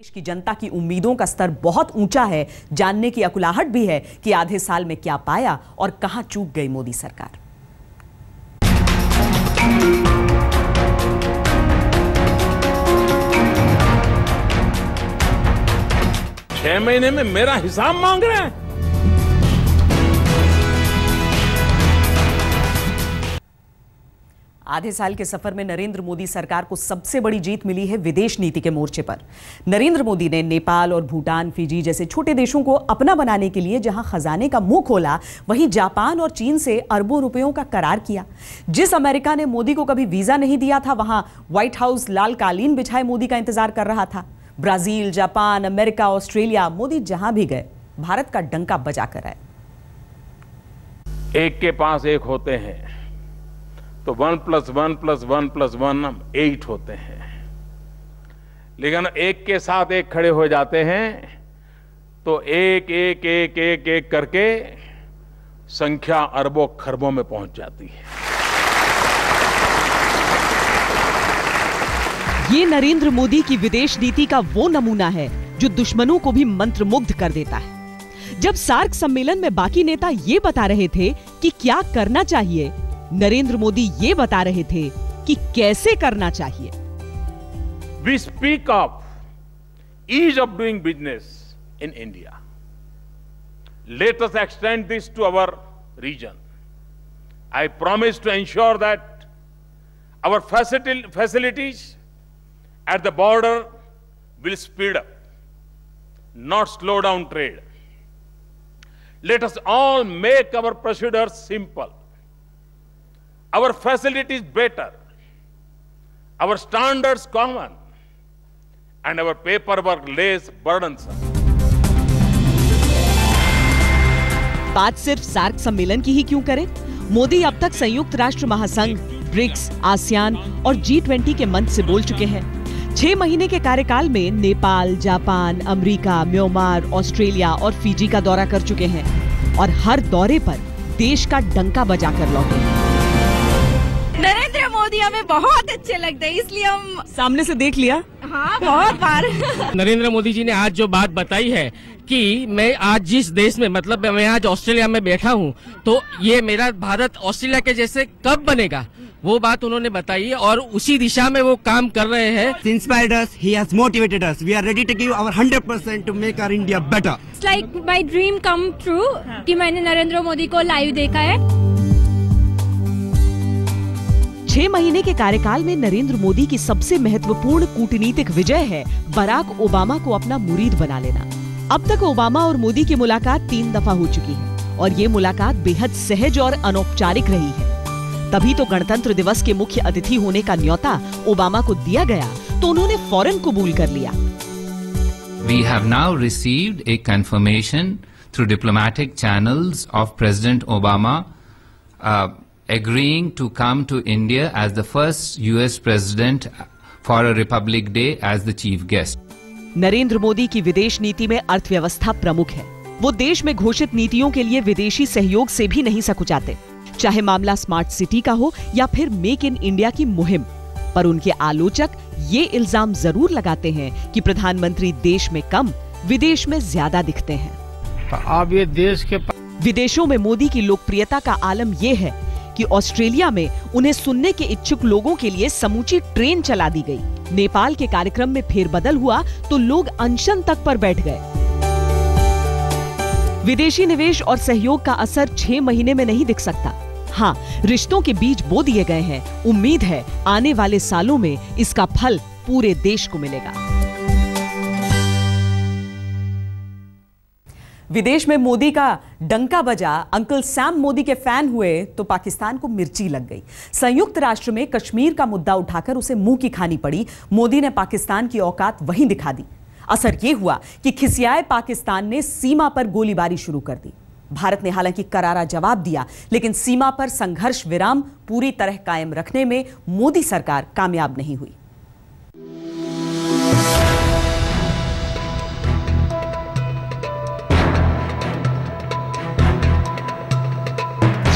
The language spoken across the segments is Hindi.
देश की जनता की उम्मीदों का स्तर बहुत ऊंचा है। जानने की अकुलाहट भी है कि आधे साल में क्या पाया और कहां चूक गई मोदी सरकार। छह महीने में मेरा हिसाब मांग रहे हैं। आधे साल के सफर में नरेंद्र मोदी सरकार को सबसे बड़ी जीत मिली है विदेश नीति के मोर्चे पर। नरेंद्र मोदी ने नेपाल और भूटान, फिजी जैसे छोटे देशों को अपना बनाने के लिए जहां खजाने का मुंह खोला, वहीं जापान और चीन से अरबों रुपयों का करार किया। जिस अमेरिका ने मोदी को कभी वीजा नहीं दिया था, वहां व्हाइट हाउस लाल कालीन बिछाए मोदी का इंतजार कर रहा था। Brazil, Japan, America, Australia, Modi जहां भी गए भारत का डंका बजा कर आए। एक के पास एक होते हैं तो 1 + 1 + 1 + 1 8 होते हैं, लेकिन एक के साथ एक खड़े हो जाते हैं तो एक एक एक एक एक करके संख्या अरबों खरबों में पहुंच जाती है। ये नरेंद्र मोदी की विदेश नीति का वो नमूना है जो दुश्मनों को भी मंत्रमुग्ध कर देता है। जब सार्क सम्मेलन में बाकी नेता ये बता रहे थे कि क्या करना चाहिए, नरेंद्र मोदी ये बता रहे थे कि कैसे करना चाहिए। We speak of ease of doing business in India. Let us extend this to our region. I promise to ensure that our facilities at the border will speed up, not slow down trade. Let us all make our procedures simple, our facilities better, our standards common, and our paperwork less burdensome. बात सिर्फ सार्क सम्मेलन की ही क्यों करें? मोदी अब तक संयुक्त राष्ट्र महासंघ, ब्रिक्स, आसियान और G20 के मंच से बोल चुके हैं। 6 महीने के कार्यकाल में Nepal, Japan, America, Myanmar, Australia और फिजी का दौरा कर चुके हैं और हर दौरे पर देश का डंका बजाकर लौटे। नरेंद्र मोदी हमें बहुत अच्छे लगते हैं, इसलिए हम सामने से देख लिया। हाँ, बहुत बार। नरेंद्र मोदी जी ने आज जो बात बताई है कि मैं आज जिस देश में, मतलब मैं आज ऑस्ट्रेलिया में बैठा हूँ, तो ये मेरा भारत ऑस्ट्रेलिया के जैसे कब बनेगा, वो बात उन्होंने बताई है और उसी दिशा में वो काम कर रहे हैं। Inspired us, he has motivated us. We are ready to give our 100% to make our India better. It's like my dream come true कि मैंने नरेंद्र मोदी को लाइव देखा है। 6 महीने के कार्यकाल में नरेंद्र मोदी की सबसे महत्वपूर्ण कूटनीतिक विजय है बराक ओबामा को अपना मुरीद बना लेना। अब तक ओबामा और मोदी की मुलाकात 3 दफा हो चुकी है और ये मुलाकात बेहद सहज और अनौपचारिक रही है। तभी तो गणतंत्र दिवस के मुख्य अतिथि होने का न्योता ओबामा को दिया गया तो उन्होंने फौरन कबूल कर लिया। We have now received a confirmation through diplomatic channels of President Obama agreeing to come to India as the first US president for a Republic Day as the chief guest. Narendra Modi की विदेश नीति में अर्थव्यवस्था प्रमुख है। वो देश में घोषित नीतियों के लिए विदेशी सहयोग से भी नहीं सकुचाते, चाहे मामला स्मार्ट सिटी का हो या फिर मेक इन इंडिया की मुहिम। पर उनके आलोचक ये इल्जाम जरूर लगाते हैं कि प्रधानमंत्री देश में कम, विदेश में ज्यादा दिखते हैं। अब ये देश के विदेशों में मोदी की लोकप्रियता का आलम ये है कि ऑस्ट्रेलिया में उन्हें सुनने के इच्छुक लोगों के लिए समूची ट्रेन चला दी गई। नेपाल के कार्यक्रम में फेरबदल हुआ तो लोग अनशन तक पर बैठ गए। विदेशी निवेश और सहयोग का असर 6 महीने में नहीं दिख सकता। हाँ, रिश्तों के बीज बो दिए गए हैं। उम्मीद है आने वाले सालों में इसका फल पूरे देश को मिलेगा। विदेश में मोदी का डंका बजा, अंकल सैम मोदी के फैन हुए तो पाकिस्तान को मिर्ची लग गई। संयुक्त राष्ट्र में कश्मीर का मुद्दा उठाकर उसे मुंह की खानी पड़ी। मोदी ने पाकिस्तान की औकात वहीं दिखा दी। असर यह हुआ कि खिसियाए पाकिस्तान ने सीमा पर गोलीबारी शुरू कर दी। भारत ने हालांकि करारा जवाब दिया, लेकिन सीमा पर संघर्ष विराम पूरी तरह कायम रखने में मोदी सरकार कामयाब नहीं हुई।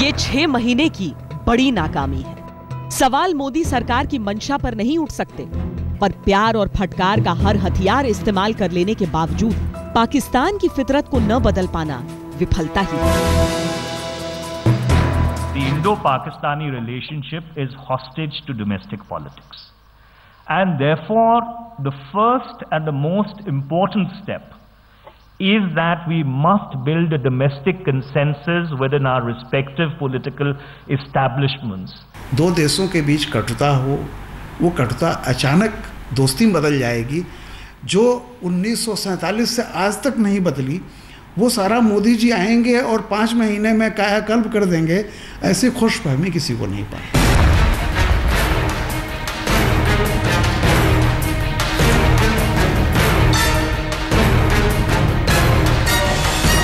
ये 6 महीने की बड़ी नाकामी है। सवाल मोदी सरकार की मंशा पर नहीं उठ सकते। पर प्यार और फटकार का हर हथियार इस्तेमाल कर लेने के बावजूद पाकिस्तान की फितरत को न बदल पाना विफलता ही है। The Indo-Pakistani relationship is hostage to domestic politics. And therefore, the first and the most important step is that we must build a domestic consensus within our respective political establishments. दो देशों के बीच कटुता हो, वो कटुता अचानक दोस्ती में बदल जाएगी, जो 1947 से आज तक नहीं बदली, वो सारा मोदी जी आएंगे और 5 महीने में कायाकल्प कर देंगे, ऐसी खुशफहमी किसी को नहीं पाई।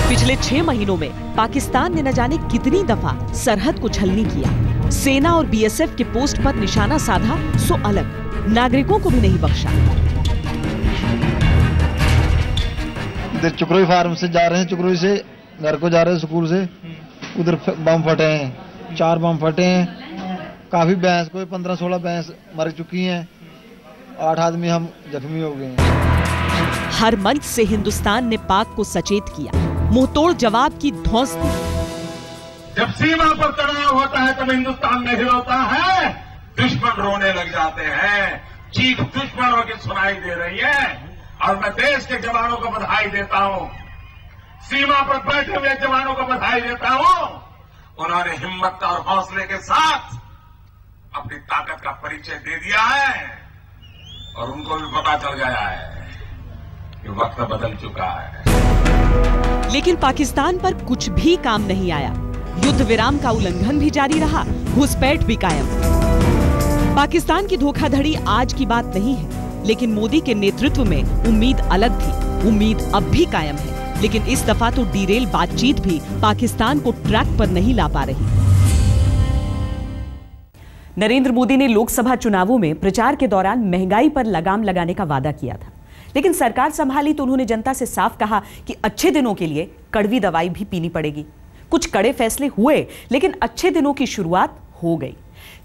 पिछले 6 महीनों में पाकिस्तान ने न जाने कितनी दफा सरहद को छलनी किया। सेना और बीएसएफ के पोस्ट पर निशाना साधा सो अलग, नागरिकों को भी नहीं बख्शा। इधर चुकरोई फार्म से जा रहे हैं, चुकरोई से घर को जा रहे हैं स्कूल से, उधर बम फटे हैं, 4 बम फटे हैं। काफी भैंस, कोई 15-16 भैंस मर चुकी हैं, 8 आदमी हम जख्मी हो गए हैं। हर मंच से हिंदुस्तान ने पाक को सचेत किया, मुंहतोड़ जवाब की धौंस दी। जब सीमा पर तनाव होता है तब हिंदुस्तान नहीं होता है, दुश्मन रोने लग जाते हैं, चीख दुश्मनों की सुनाई दे रही है। और मैं देश के जवानों को बधाई देता हूं, सीमा पर बैठे हुए जवानों को बधाई देता हूं। उन्होंने हिम्मत और हौसले के साथ अपनी ताकत का परिचय दे दिया है और उनको भी पता चल गया है कि वक्त बदल चुका है। लेकिन पाकिस्तान पर कुछ भी काम नहीं आया। युद्ध विराम का उल्लंघन भी जारी रहा, घुसपैठ भी कायम। पाकिस्तान की धोखाधड़ी आज की बात नहीं है, लेकिन मोदी के नेतृत्व में उम्मीद अलग थी। उम्मीद अब भी कायम है, लेकिन इस दफा तो डीरेल बातचीत भी पाकिस्तान को ट्रैक पर नहीं ला पा रही। नरेंद्र मोदी ने लोकसभा चुनावों में प्रचार के दौरान महंगाई पर लगाम लगाने का वादा किया था, लेकिन सरकार संभाली तो उन्होंने जनता से साफ कहा कि अच्छे दिनों के लिए कड़वी दवाई भी पीनी पड़ेगी। कुछ कड़े फैसले हुए, लेकिन अच्छे दिनों की शुरुआत हो गई।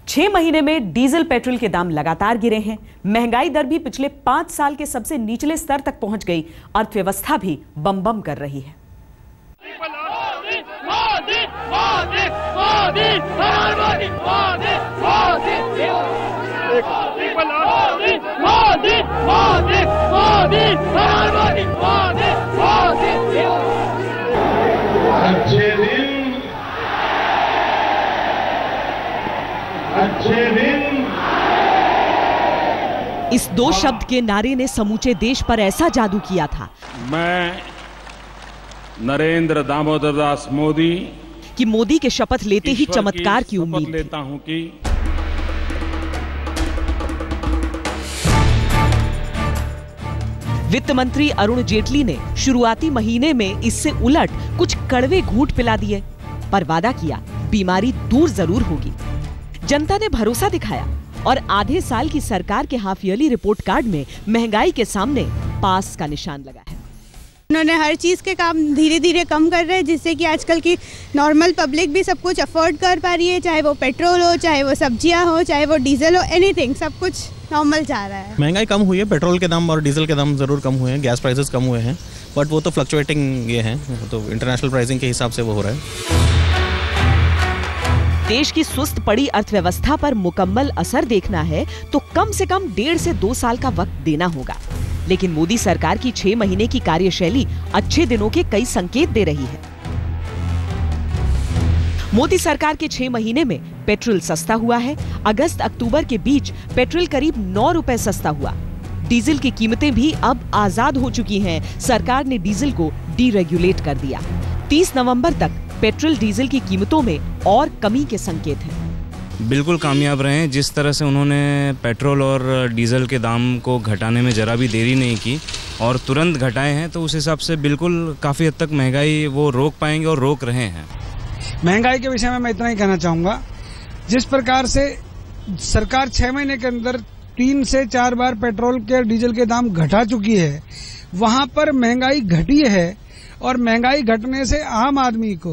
6 महीने में डीजल पेट्रोल के दाम लगातार गिरे हैं, महंगाई दर भी पिछले 5 साल के सबसे निचले स्तर तक पहुंच गई, अर्थव्यवस्था भी बम बम कर रही है। अच्छे दिन। इस 2 शब्द के नारे ने समूचे देश पर ऐसा जादू किया था। मैं नरेंद्र दामोदर दास मोदी कि मोदी के शपथ लेते ही चमत्कार की उम्मीद लेता हूं कि वित्त मंत्री अरुण जेटली ने शुरुआती महीने में इससे उलट कुछ कड़वे घूंट पिला दिए, पर वादा किया बीमारी दूर जरूर होगी। जनता ने भरोसा दिखाया और आधे साल की सरकार के हाफ ईयरली रिपोर्ट कार्ड में महंगाई के सामने पास का निशान लगा है। उन्होंने हर चीज के काम धीरे धीरे कम कर रहे हैं, जिससे कि आजकल की नॉर्मल पब्लिक भी सब कुछ अफोर्ड कर पा रही है, चाहे वो पेट्रोल हो, चाहे वो सब्जियां हो, चाहे वो डीजल हो, एनीथिंग, सब कुछ नॉर्मल जा रहा है। महंगाई कम हुई है, पेट्रोल के दाम और डीजल के दाम जरूर कम हुए हैं, गैस प्राइसेस कम हुए हैं, बट वो तो फ्लक्चुएटिंग ये हैं, तो इंटरनेशनल प्राइसिंग के हिसाब से वो हो रहा है। देश की सुस्त पड़ी अर्थव्यवस्था पर मुकम्मल असर देखना है तो कम से कम 1.5 से 2 साल का वक्त देना होगा, लेकिन मोदी सरकार की 6 महीने की कार्यशैली अच्छे दिनों के कई संकेत दे रही है। मोदी सरकार के 6 महीने में पेट्रोल सस्ता हुआ है। अगस्त अक्टूबर के बीच पेट्रोल करीब 9 रुपए सस्ता हुआ। डीजल की कीमतें भी अब आजाद हो चुकी हैं। सरकार ने डीजल को डीरेगुलेट कर दिया। 30 नवंबर तक पेट्रोल डीजल की कीमतों में और कमी के संकेत हैं। बिल्कुल कामयाब रहे हैं। जिस तरह से उन्होंने पेट्रोल और डीजल के दाम को घटाने में जरा भी देरी नहीं की और तुरंत घटाए हैं, तो उस हिसाब से बिल्कुल काफ़ी हद तक महंगाई वो रोक पाएंगे और रोक रहे हैं। महंगाई के विषय में मैं इतना ही कहना चाहूँगा, जिस प्रकार से सरकार 6 महीने के अंदर 3 से 4 बार पेट्रोल के डीजल के दाम घटा चुकी है, वहाँ पर महंगाई घटी है और महंगाई घटने से आम आदमी को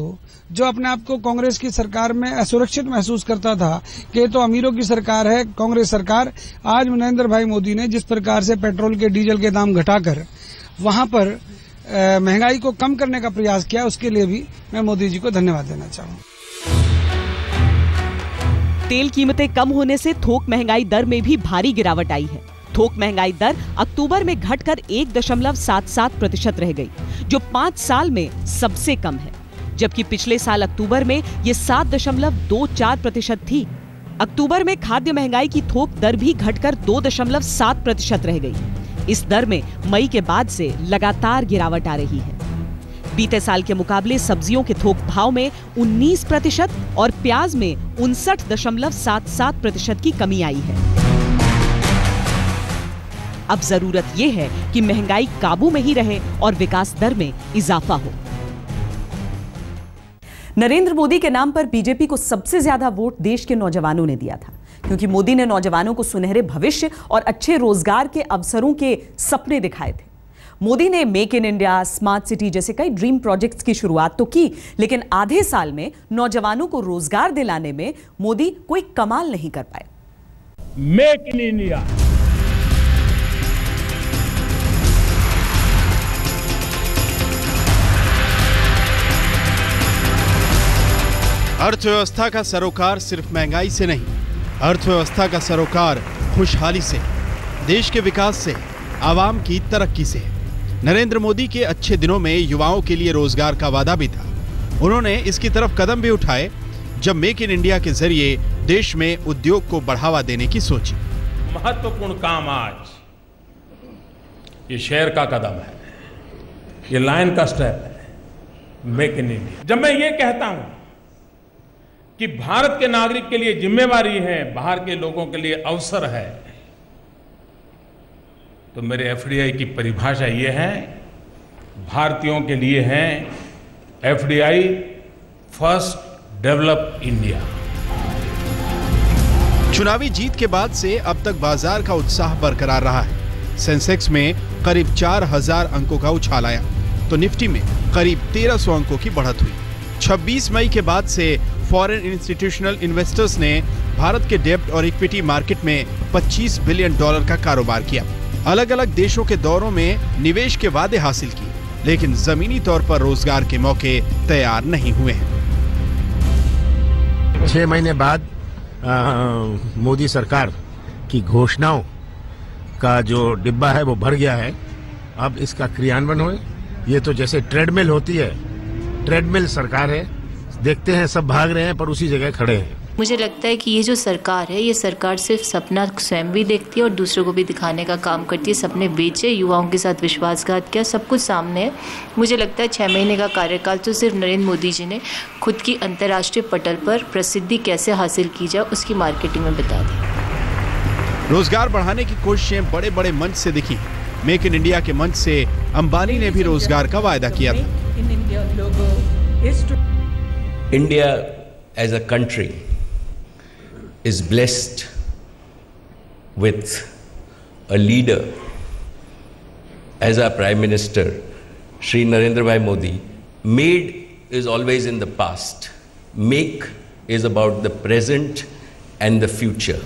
जो अपने आप को कांग्रेस की सरकार में असुरक्षित महसूस करता था कि ये तो अमीरों की सरकार है कांग्रेस सरकार, आज नरेंद्र भाई मोदी ने जिस प्रकार से पेट्रोल के डीजल के दाम घटाकर वहां पर महंगाई को कम करने का प्रयास किया, उसके लिए भी मैं मोदी जी को धन्यवाद देना चाहूँगा। तेल कीमतें कम होने से थोक महंगाई दर में भी भारी गिरावट आई है। थोक महंगाई दर अक्टूबर में घटकर 1.77% रह गई, जो 5 साल में सबसे कम है, जबकि पिछले साल अक्टूबर में ये 7.24% थी। अक्टूबर में खाद्य महंगाई की थोक दर भी घटकर 2.7% रह गई। इस दर में मई के बाद से लगातार गिरावट आ रही है। बीते साल के मुकाबले सब्जियों के थोक भाव में 19% और प्याज में 59.77% की कमी आई है। अब जरूरत यह है कि महंगाई काबू में ही रहे और विकास दर में इजाफा हो। नरेंद्र मोदी के नाम पर बीजेपी को सबसे ज्यादा वोट देश के नौजवानों ने दिया था, क्योंकि मोदी ने नौजवानों को सुनहरे भविष्य और अच्छे रोजगार के अवसरों के सपने दिखाए थे। मोदी ने make in India, smart city जैसे कई ड्रीम प्रोजेक्ट्स की शुरुआत तो की, लेकिन आधे साल में नौजवानों को रोजगार दिलाने में मोदी कोई कमाल नहीं कर पाए। मेक इन इंडिया, अर्थव्यवस्था का सरोकार सिर्फ महंगाई से नहीं, अर्थव्यवस्था का सरोकार खुशहाली से, देश के विकास से, आवाम की तरक्की से। नरेंद्र मोदी के अच्छे दिनों में युवाओं के लिए रोजगार का वादा भी था। उन्होंने इसकी तरफ कदम भी उठाए जब मेक इन इंडिया के जरिए देश में उद्योग को बढ़ावा देने की सोची। महत्वपूर्ण काम आज ये शहर का कदम है, ये लाइन का स्टेप है, मेक इन इंडिया। जब मैं ये कहता हूं कि भारत के नागरिक के लिए जिम्मेवारी है, बाहर के लोगों के लिए अवसर है, तो मेरे एफडीआई की परिभाषा ये है, भारतीयों के लिए है एफडीआई फर्स्ट डेवलप इंडिया। चुनावी जीत के बाद से अब तक बाजार का उत्साह बरकरार रहा है। सेंसेक्स में करीब 4000 अंकों का उछाल आया, तो निफ्टी में करीब 1300 अंकों की बढ़त हुई। 26 मई के बाद से फॉरेन इंस्टीट्यूशनल इन्वेस्टर्स ने भारत के डेब्ट और इक्विटी मार्केट में $25 बिलियन का कारोबार किया। अलग अलग देशों के दौरों में निवेश के वादे हासिल किए, लेकिन जमीनी तौर पर रोजगार के मौके तैयार नहीं हुए हैं। 6 महीने बाद मोदी सरकार की घोषणाओं का जो डिब्बा है वो भर गया है। अब इसका क्रियान्वयन हो, ये तो जैसे ट्रेडमिल होती है, ट्रेडमिल सरकार है, देखते हैं सब भाग रहे हैं पर उसी जगह खड़े हैं। मुझे लगता है कि ये जो सरकार है, ये सरकार सिर्फ सपना स्वयं भी देखती है और दूसरों को भी दिखाने का काम करती है। सपने बेचे, युवाओं के साथ विश्वासघात किया, सब कुछ सामने है। मुझे लगता है 6 महीने का कार्यकाल तो सिर्फ नरेंद्र मोदी जी ने खुद की अंतर्राष्ट्रीय पटल पर प्रसिद्धि कैसे हासिल की जाए उसकी मार्केटिंग में बता दी। रोजगार बढ़ाने की कोशिशें बड़े बड़े मंच से दिखी। मेक इन इंडिया के मंच से अंबानी ने भी रोजगार का वायदा किया था। India as a country is blessed with a leader as our Prime Minister, Shri Narendra Bhai Modi. Made is always in the past. Make is about the present and the future.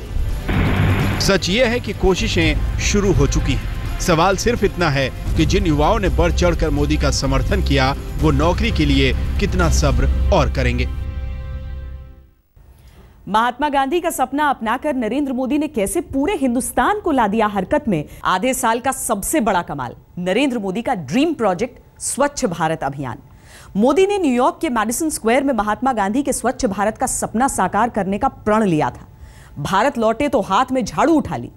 सच ये है कि कोशिशें शुरू हो चुकी हैं। सवाल सिर्फ इतना है कि जिन युवाओं ने बढ़ चढ़कर मोदी का समर्थन किया, वो नौकरी के लिए कितना सब्र और करेंगे। महात्मा गांधी का सपना अपनाकर नरेंद्र मोदी ने कैसे पूरे हिंदुस्तान को ला दिया हरकत में। आधे साल का सबसे बड़ा कमाल, नरेंद्र मोदी का ड्रीम प्रोजेक्ट स्वच्छ भारत अभियान। मोदी ने न्यूयॉर्क के मैडिसन स्क्वायर में महात्मा गांधी के स्वच्छ भारत का सपना साकार करने का प्रण लिया था। भारत लौटे तो हाथ में झाड़ू उठा ली।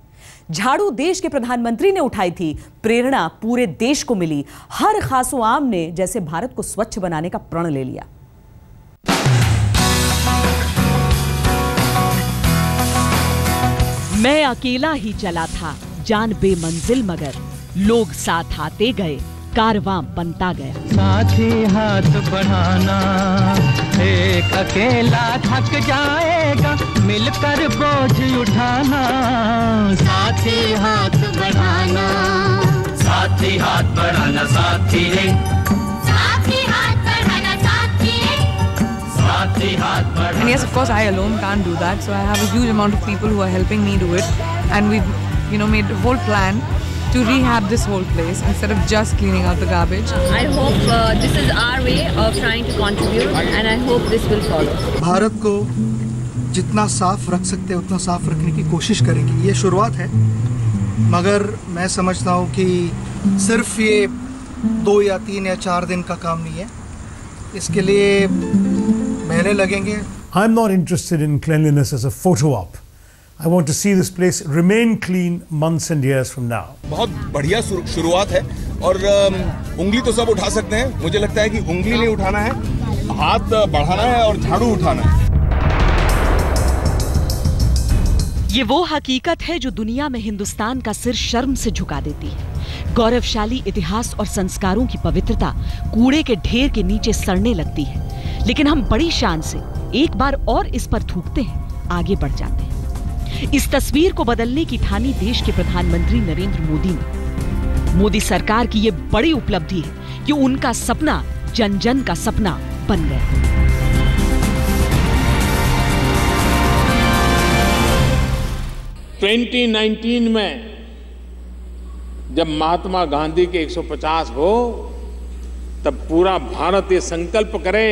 झाड़ू देश के प्रधानमंत्री ने उठाई थी, प्रेरणा पूरे देश को मिली। हर खासो आम ने जैसे भारत को स्वच्छ बनाने का प्रण ले लिया। मैं अकेला ही चला था, जान बेमंजिल मगर लोग साथ आते गए, कारवां बनता गया। साथी हाथ बढ़ाना, एक अकेला थक जाएगा, मिलकर बोझ उठाना। साथी हाथ बढ़ाना, साथी हाथ बढ़ाना, साथी रे, साथी हाथ बढ़ाना, साथी रे, And yes, of course, I alone can't do that. So I have a huge amount of people who are helping me do it. And we've, made a whole plan to rehab this whole place instead of just cleaning out the garbage. I hope this is our way of trying to contribute, and I hope this will follow. Bharat को जितना साफ रख सकते हैं उतना साफ रखने की कोशिश करेंगे. ये शुरुआत है, मगर मैं समझता हूँ कि सिर्फ ये 2 या 3 या 4 दिन का काम नहीं है. इसके लिए महीने लगेंगे. I'm not interested in cleanliness as a photo op. I want to see this place remain clean months and years from now. बहुत बढ़िया शुरुआत है और उंगली तो सब उठा सकते हैं. मुझे लगता है कि उंगली नहीं उठाना है, हाथ बढ़ाना है और झाड़ू उठाना है. ये वो हकीकत है जो दुनिया में हिंदुस्तान का सिर शर्म से झुका देती है. गौरवशाली इतिहास और संस्कारों की पवित्रता कूड़े के ढेर के नीचे सड़ने लगती है, लेकिन हम बड़ी शान से एक बार और इस पर थूकते हैं, आगे बढ़ जाते हैं. इस तस्वीर को बदलने की ठानी देश के प्रधानमंत्री नरेंद्र मोदी ने. मोदी सरकार की ये बड़ी उपलब्धि है कि उनका सपना जन जन का सपना बन गया. ट्वेंटी 2019 में जब महात्मा गांधी के 150 हो, तब पूरा भारत ये संकल्प करे,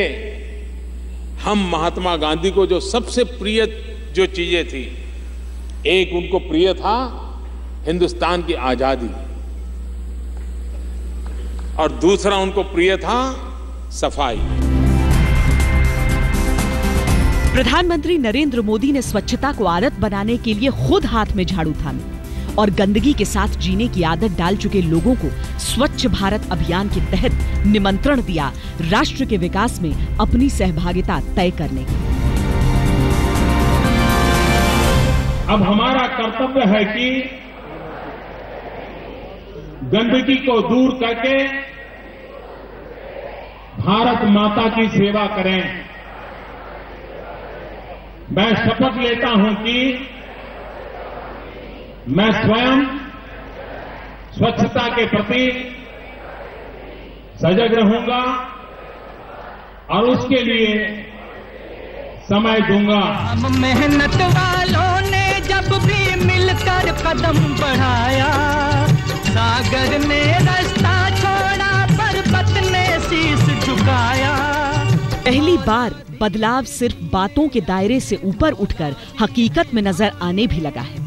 हम महात्मा गांधी को जो सबसे प्रिय जो चीजें थी, एक उनको प्रिय था हिंदुस्तान की आजादी, और दूसरा उनको प्रिय था सफाई. प्रधानमंत्री नरेंद्र मोदी ने स्वच्छता को आदत बनाने के लिए खुद हाथ में झाड़ू थामे और गंदगी के साथ जीने की आदत डाल चुके लोगों को स्वच्छ भारत अभियान के तहत निमंत्रण दिया राष्ट्र के विकास में अपनी सहभागिता तय करने की. अब हमारा कर्तव्य है कि गंदगी को दूर करके भारत माता की सेवा करें. मैं शपथ लेता हूं कि मैं स्वयं स्वच्छता के प्रति सजग रहूंगा और उसके लिए समय दूंगा. हम मेहनत वालों ने जब भी मिलकर कदम बढ़ाया, सागर ने रास्ता छोड़ा, पर्वत ने शीश झुकाया. पहली बार बदलाव सिर्फ बातों के दायरे से ऊपर उठकर हकीकत में नजर आने भी लगा है.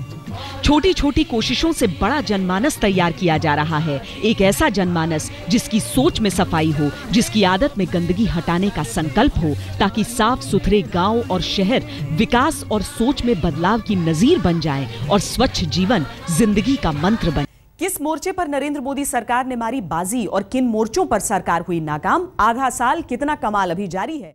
छोटी छोटी कोशिशों से बड़ा जनमानस तैयार किया जा रहा है. एक ऐसा जनमानस जिसकी सोच में सफाई हो, जिसकी आदत में गंदगी हटाने का संकल्प हो, ताकि साफ सुथरे गांव और शहर विकास और सोच में बदलाव की नजीर बन जाएं और स्वच्छ जीवन जिंदगी का मंत्र बने. किस मोर्चे पर नरेंद्र मोदी सरकार ने मारी बाजी और किन मोर्चों पर सरकार हुई नाकाम? आधा साल कितना कमाल अभी जारी है.